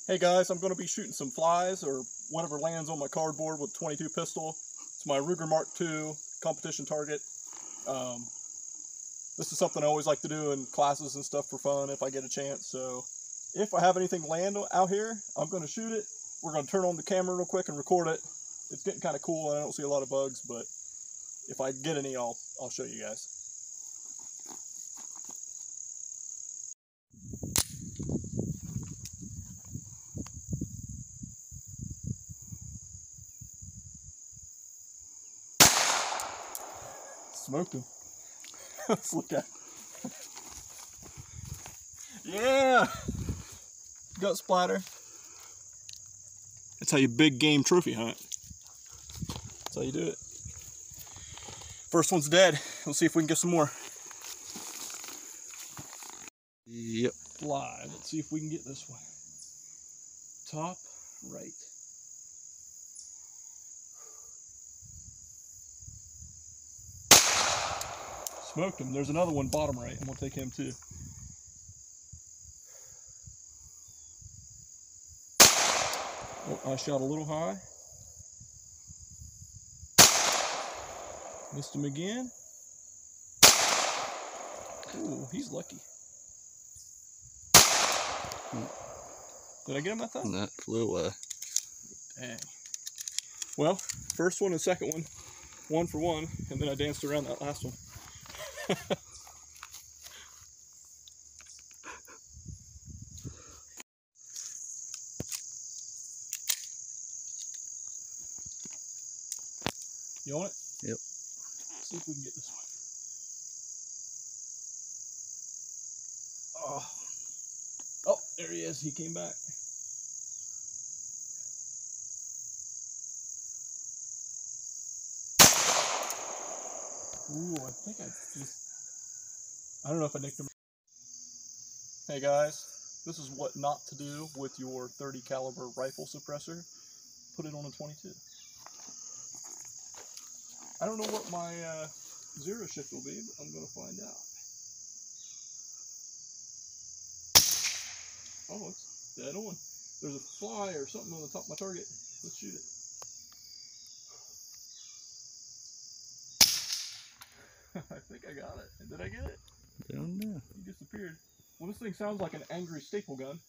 Hey guys, I'm going to be shooting some flies or whatever lands on my cardboard with 22 pistol. It's my Ruger Mark II competition target. This is something I always like to do in classes and stuff for fun if I get a chance. So if I have anything land out here, I'm going to shoot it. We're going to turn on the camera real quick and record it. It's getting kind of cool and I don't see a lot of bugs, but if I get any, I'll show you guys. Smoked him. Let's look at it. Yeah! Gut splatter. That's how you big game trophy hunt. That's how you do it. First one's dead. Let's see if we can get some more. Yep. Fly. Let's see if we can get this one. Top right. Smoked him. There's another one bottom right, and we'll take him too. Oh, I shot a little high. Missed him again. Ooh, he's lucky. Did I get him that time? That flew away. Dang. Well, first one and second one, 1 for 1, and then I danced around that last one. You want it? Yep. Let's see if we can get this one. Oh, there he is. He came back. Ooh, I think I don't know if I nicked him. Hey guys, this is what not to do with your 30 caliber rifle suppressor. Put it on a 22. I don't know what my zero shift will be, but I'm going to find out. Oh, it's dead on. There's a fly or something on the top of my target. Let's shoot it. I think I got it. Did I get it? Don't know. He disappeared. Well, this thing sounds like an angry staple gun.